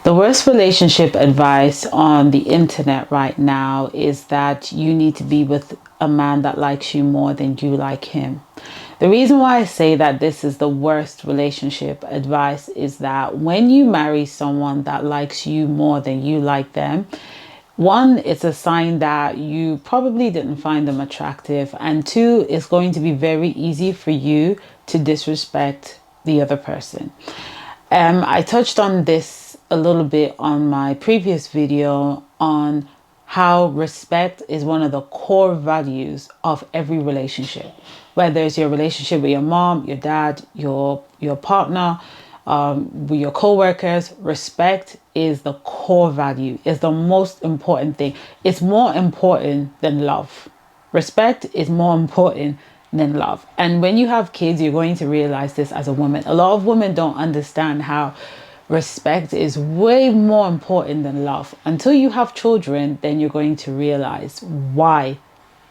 The worst relationship advice on the internet right now is that you need to be with a man that likes you more than you like him. The reason why I say that this is the worst relationship advice is that when you marry someone that likes you more than you like them, one, it's a sign that you probably didn't find them attractive, and two, it's going to be very easy for you to disrespect the other person. I touched on this a little bit on my previous video on how respect is one of the core values of every relationship, whether it's your relationship with your mom, your dad, your partner, with your co-workers. Respect is the core value, is the most important thing. It's more important than love. Respect is more important than love. And when you have kids, you're going to realize this as a woman. A lot of women don't understand how respect is way more important than love. Until you have children, then you're going to realize why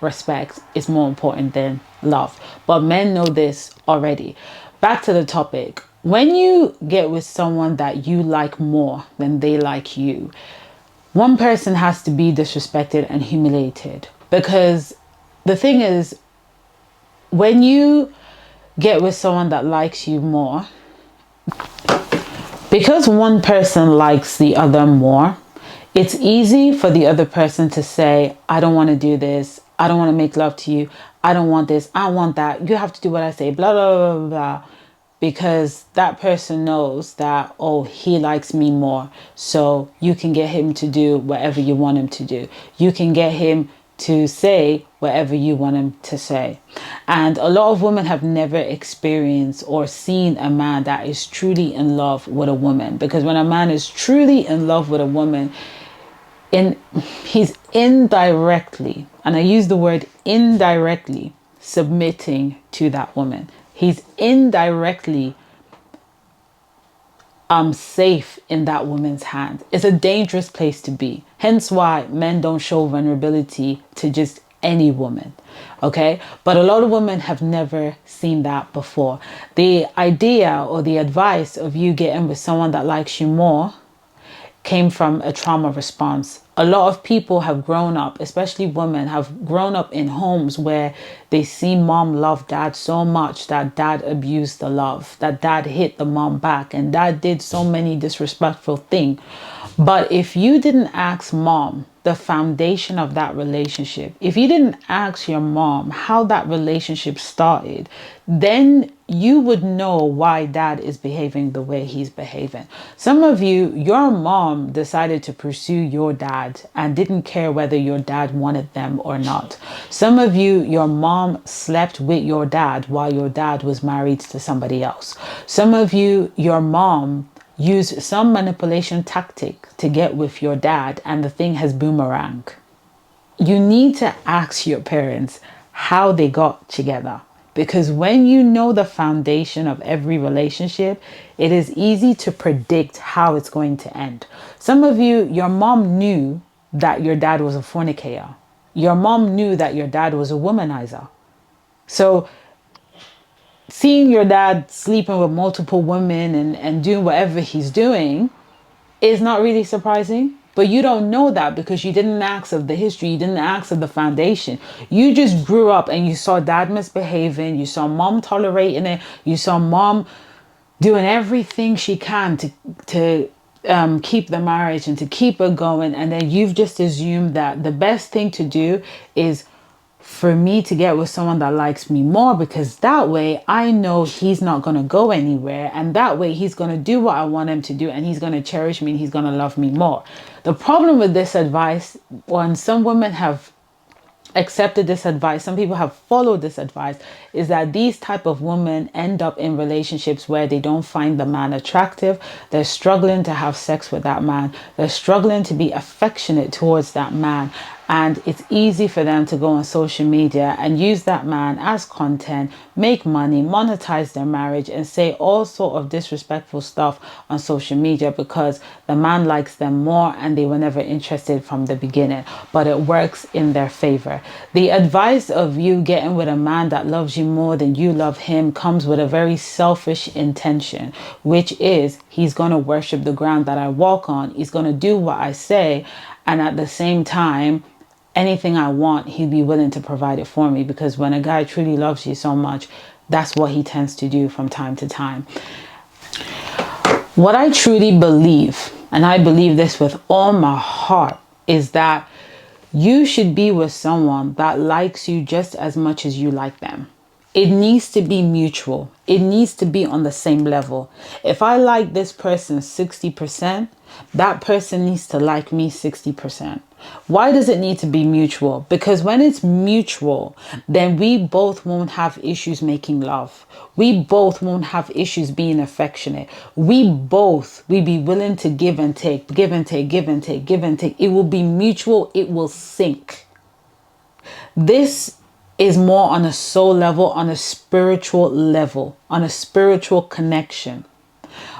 respect is more important than love. But men know this already. Back to the topic. When you get with someone that you like more than they like you, one person has to be disrespected and humiliated. Because the thing is, when you get with someone that likes you more, because one person likes the other more, it's easy for the other person to say, I don't want to do this. I don't want to make love to you. I don't want this. I want that. You have to do what I say, blah, blah, blah, blah. Because that person knows that, oh, he likes me more. So you can get him to do whatever you want him to do. You can get him to say whatever you want him to say. And a lot of women have never experienced or seen a man that is truly in love with a woman. Because when a man is truly in love with a woman, he's indirectly, and I use the word indirectly, submitting to that woman. He's indirectly safe in that woman's hand. It's a dangerous place to be. Hence why men don't show vulnerability to just any woman. Okay? But a lot of women have never seen that before. The idea or the advice of you getting with someone that likes you more came from a trauma response. A lot of people have grown up, especially women, have grown up in homes where they see mom love dad so much that dad abused the love, that dad hit the mom back, and dad did so many disrespectful things. But if you didn't ask mom the foundation of that relationship, if you didn't ask your mom how that relationship started, then you would know why dad is behaving the way he's behaving. Some of you, your mom decided to pursue your dad and didn't care whether your dad wanted them or not. Some of you, your mom slept with your dad while your dad was married to somebody else. Some of you, your mom used some manipulation tactic to get with your dad and the thing has boomeranged. You need to ask your parents how they got together. Because when you know the foundation of every relationship, it is easy to predict how it's going to end. Some of you, your mom knew that your dad was a fornicator. Your mom knew that your dad was a womanizer. So seeing your dad sleeping with multiple women and doing whatever he's doing is not really surprising. But you don't know that because you didn't ask of the history. You didn't ask of the foundation. You just grew up and you saw dad misbehaving. You saw mom tolerating it. You saw mom doing everything she can to keep the marriage and to keep it going. And then you've just assumed that the best thing to do is for me to get with someone that likes me more, because that way I know he's not going to go anywhere, and that way he's going to do what I want him to do, and he's going to cherish me and he's going to love me more. The problem with this advice, when some women have accepted this advice, some people have followed this advice, is that these type of women end up in relationships where they don't find the man attractive. They're struggling to have sex with that man. They're struggling to be affectionate towards that man. And it's easy for them to go on social media and use that man as content, make money, monetize their marriage, and say all sort of disrespectful stuff on social media because the man likes them more and they were never interested from the beginning. But it works in their favor. The advice of you getting with a man that loves you more than you love him comes with a very selfish intention, which is he's going to worship the ground that I walk on. He's going to do what I say. And at the same time, anything I want, he'd be willing to provide it for me, because when a guy truly loves you so much, that's what he tends to do from time to time. What I truly believe, and I believe this with all my heart, is that you should be with someone that likes you just as much as you like them. It needs to be mutual. It needs to be on the same level. If I like this person 60%, that person needs to like me 60%. Why does it need to be mutual? Because when it's mutual, then we both won't have issues making love. We both won't have issues being affectionate. We be willing to give and take, give and take, give and take, give and take. It will be mutual. It will sync. This is more on a soul level, on a spiritual level, on a spiritual connection.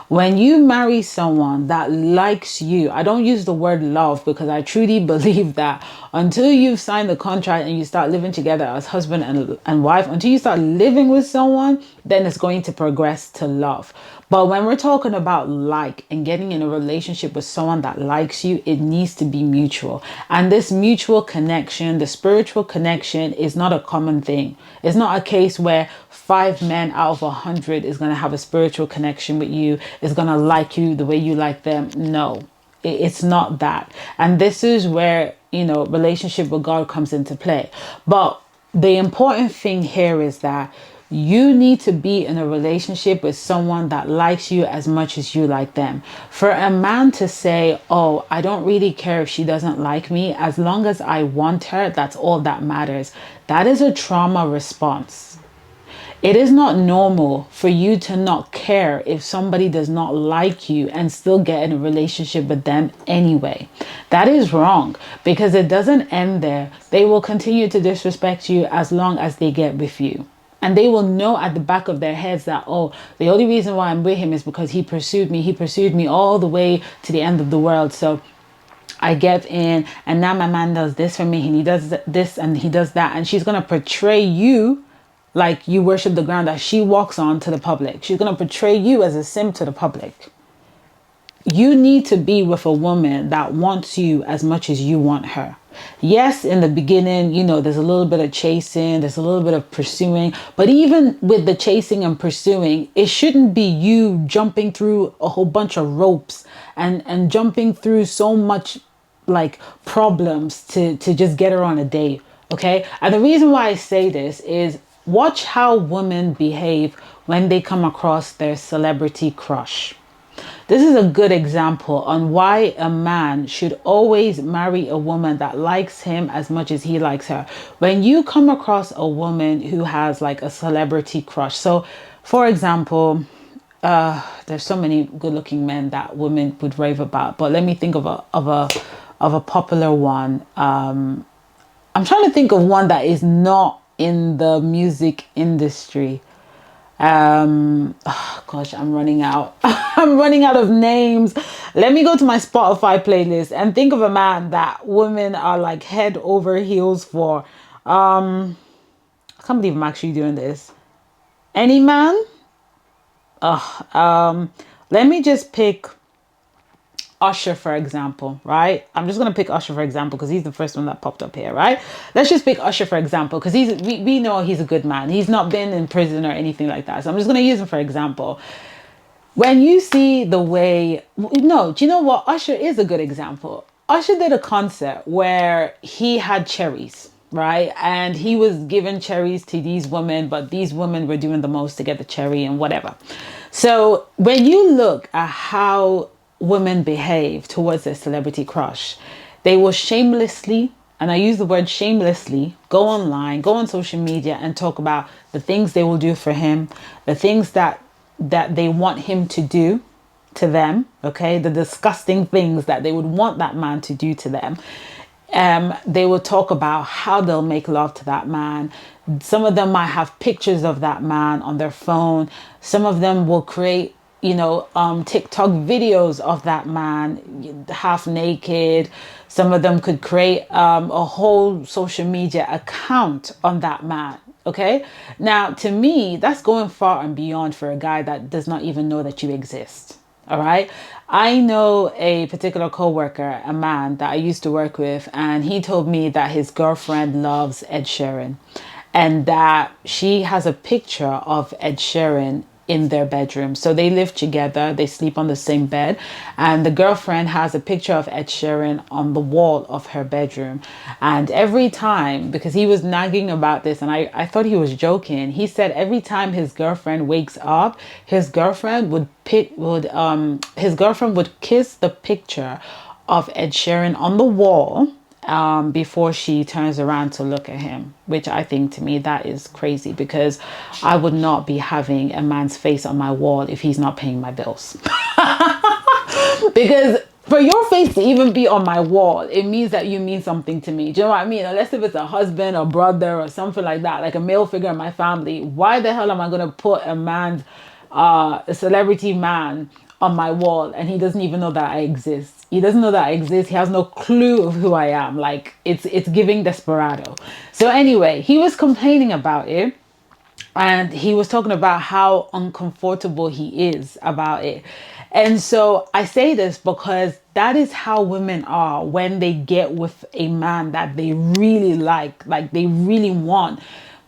When you marry someone that likes you, I don't use the word love because I truly believe that until you've signed the contract and you start living together as husband and wife, until you start living with someone, then it's going to progress to love. But when we're talking about like and getting in a relationship with someone that likes you, it needs to be mutual. And this mutual connection, the spiritual connection, is not a common thing. It's not a case where 5 men out of 100 is going to have a spiritual connection with you, is going to like you the way you like them. No, it's not that. And this is where, relationship with God comes into play. But the important thing here is that you need to be in a relationship with someone that likes you as much as you like them. For a man to say, oh, I don't really care if she doesn't like me, as long as I want her, that's all that matters. That is a trauma response. It is not normal for you to not care if somebody does not like you and still get in a relationship with them anyway. That is wrong, because it doesn't end there. They will continue to disrespect you as long as they get with you. And they will know at the back of their heads that, oh, the only reason why I'm with him is because he pursued me. He pursued me all the way to the end of the world. So I get in, and now my man does this for me, and he does this and he does that. And she's going to portray you like you worship the ground that she walks on to the public. She's going to portray you as a simp to the public. You need to be with a woman that wants you as much as you want her. Yes, in the beginning, there's a little bit of chasing, there's a little bit of pursuing, but even with the chasing and pursuing, it shouldn't be you jumping through a whole bunch of ropes and jumping through so much like problems to just get her on a date. Okay. And the reason why I say this is, watch how women behave when they come across their celebrity crush. This is a good example on why a man should always marry a woman that likes him as much as he likes her. When you come across a woman who has like a celebrity crush. So, for example, there's so many good-looking men that women would rave about, but let me think of a popular one. I'm trying to think of one that is not in the music industry. Gosh, I'm running out. I'm running out of names. Let me go to my Spotify playlist and think of a man that women are like head over heels for. I can't believe I'm actually doing this. Any man? Let me just pick Usher, for example, right? I'm just going to pick Usher, for example, because he's the first one that popped up here, right? Let's just pick Usher, for example, because we know he's a good man. He's not been in prison or anything like that. So I'm just going to use him for example. When you see the way... No, do you know what? Usher is a good example. Usher did a concert where he had cherries, right? And he was giving cherries to these women, but these women were doing the most to get the cherry and whatever. So when you look at how women behave towards their celebrity crush, they will shamelessly, and I use the word shamelessly, go online, go on social media and talk about the things they will do for him, the things that they want him to do to them, okay, the disgusting things that they would want that man to do to them. They will talk about how they'll make love to that man. Some of them might have pictures of that man on their phone. Some of them will create, TikTok videos of that man half naked. Some of them could create a whole social media account on that man. Okay. Now, to me, that's going far and beyond for a guy that does not even know that you exist. All right. I know a particular coworker, a man that I used to work with, and he told me that his girlfriend loves Ed Sheeran and that she has a picture of Ed Sheeran in their bedroom. So they live together, they sleep on the same bed, and the girlfriend has a picture of Ed Sheeran on the wall of her bedroom. And every time, because he was nagging about this, and I thought he was joking, he said every time his girlfriend wakes up, his girlfriend would kiss the picture of Ed Sheeran on the wall before she turns around to look at him, which I think, to me, that is crazy, because I would not be having a man's face on my wall if he's not paying my bills. Because for your face to even be on my wall, it means that you mean something to me. Do you know what I mean? Unless if it's a husband or brother or something like that, like a male figure in my family, why the hell am I going to put a celebrity man on my wall and he doesn't even know that I exist? He doesn't know that I exist. He has no clue of who I am. Like, it's giving desperado. So anyway, he was complaining about it. And he was talking about how uncomfortable he is about it. And so I say this because that is how women are when they get with a man that they really like they really want.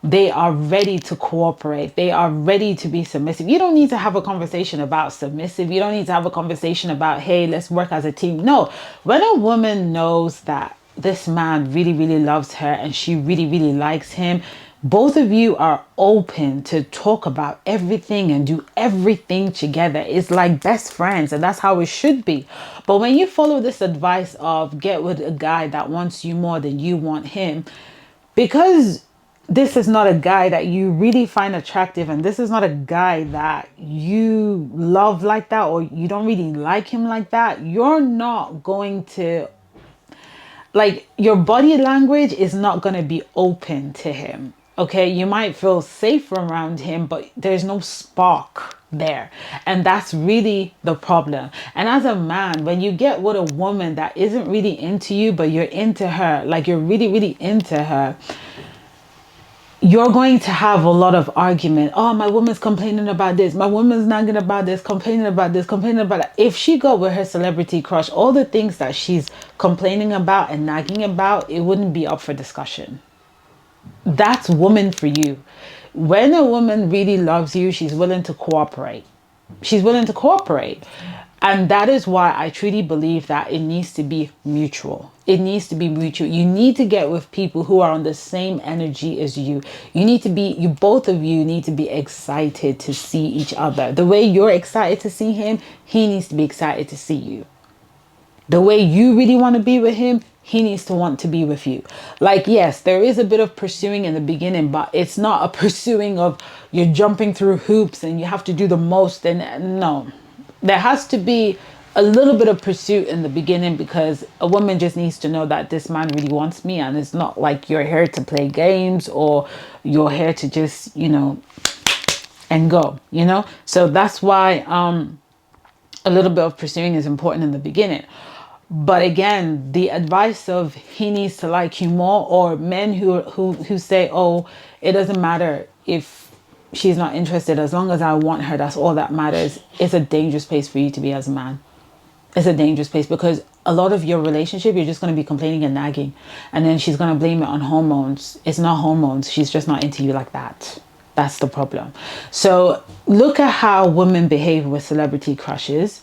They are ready to cooperate. They are ready to be submissive. You don't need to have a conversation about submissive. You don't need to have a conversation about, hey, let's work as a team. No, when a woman knows that this man really, really loves her and she really, really likes him, both of you are open to talk about everything and do everything together. It's like best friends, and that's how it should be. But when you follow this advice of get with a guy that wants you more than you want him, because this is not a guy that you really find attractive, and this is not a guy that you love like that, or you don't really like him like that, you're not going to, like, your body language is not going to be open to him. Okay, you might feel safe around him, but there's no spark there. And that's really the problem. And as a man, when you get with a woman that isn't really into you, but you're into her, like you're really, really into her, you're going to have a lot of argument. Oh, my woman's complaining about this. My woman's nagging about this, complaining about this, complaining about that. If she got with her celebrity crush, all the things that she's complaining about and nagging about, it wouldn't be up for discussion. That's woman for you. When a woman really loves you, she's willing to cooperate. She's willing to cooperate. And that is why I truly believe that it needs to be mutual. It needs to be mutual. You need to get with people who are on the same energy as you. Both of you need to be excited to see each other. The way you're excited to see him, he needs to be excited to see you. The way you really want to be with him, he needs to want to be with you. Like, yes, there is a bit of pursuing in the beginning, but it's not a pursuing of you're jumping through hoops and you have to do the most. And no, there has to be a little bit of pursuit in the beginning, because a woman just needs to know that this man really wants me. And it's not like you're here to play games or you're here to just, and go, So that's why a little bit of pursuing is important in the beginning. But again, the advice of he needs to like you more, or men who say, oh, it doesn't matter if she's not interested, as long as I want her, that's all that matters. It's a dangerous place for you to be as a man. It's a dangerous place, because a lot of your relationship, you're just going to be complaining and nagging, and then she's going to blame it on hormones. It's not hormones. She's just not into you like that. That's the problem. So look at how women behave with celebrity crushes.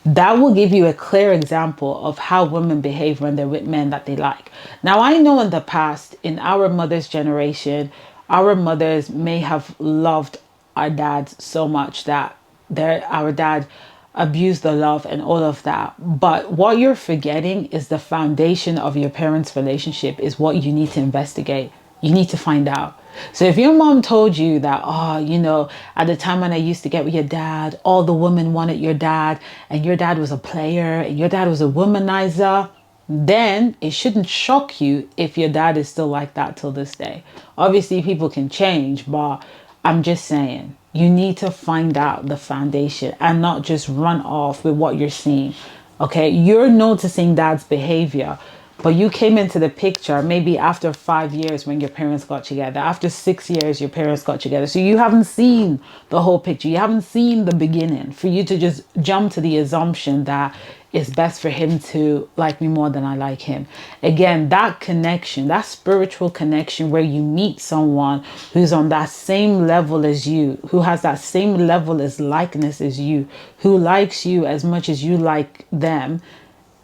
That will give you a clear example of how women behave when they're with men that they like. Now, I know in the past, in our mother's generation, our mothers may have loved our dads so much that our dad abused the love and all of that. But what you're forgetting is the foundation of your parents' relationship is what you need to investigate. You need to find out. So if your mom told you that, at the time when I used to get with your dad, all the women wanted your dad, and your dad was a player, and your dad was a womanizer, then it shouldn't shock you if your dad is still like that till this day. Obviously, people can change, but I'm just saying, you need to find out the foundation and not just run off with what you're seeing. Okay, you're noticing dad's behavior, but you came into the picture maybe after 5 years when your parents got together. After 6 years, your parents got together. So you haven't seen the whole picture. You haven't seen the beginning for you to just jump to the assumption that it's best for him to like me more than I like him. Again, that connection, that spiritual connection where you meet someone who's on that same level as you, who has that same level as likeness as you, who likes you as much as you like them,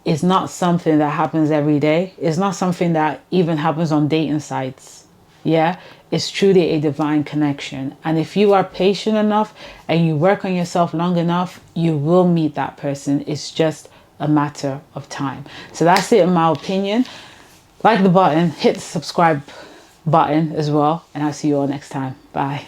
is not something that happens every day. It's not something that even happens on dating sites. Yeah, it's truly a divine connection. And if you are patient enough and you work on yourself long enough, you will meet that person. It's just a matter of time. So that's it in my opinion. Like the button, hit the subscribe button as well, and I'll see you all next time. Bye.